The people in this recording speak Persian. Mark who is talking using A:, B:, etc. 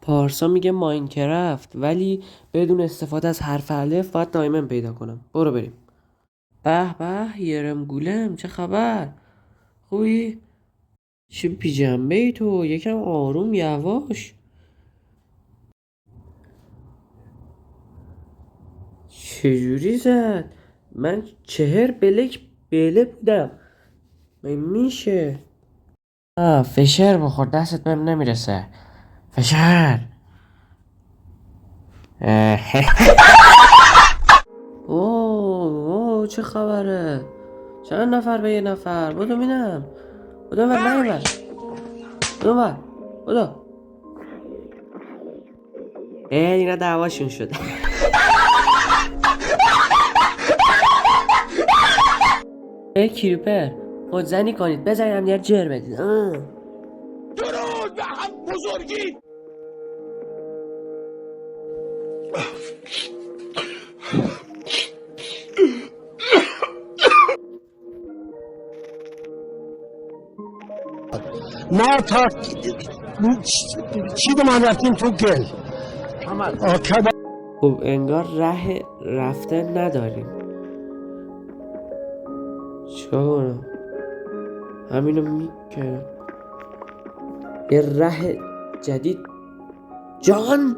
A: پارسا میگه ماینکرافت ولی بدون استفاده از حرف الف باید دایمن پیدا کنم. برو بریم. به به یرم گولم، چه خبر؟ خوبی؟ چه بی جنبه ای تو، یکم آروم یواش. چجوری زد؟ من چهر بلک بله بودم. میشه فشار بخور، دستت بهم نمیرسه. فشار. اوه چه خبره؟ چند نفر به یه نفر؟ بدو بینم. بدو بر نیمر. بدو بر. بدو. اینا دعواشون شده. کریپر خودزنی کنید، بزنید هم دیگر جر بدید.
B: درود به هم بزرگی. ما تا چی من رفتیم تو گل.
A: خب انگار ره رفتن نداریم. چیکار کنم؟ همینو میکنم. یه ره جدید. جان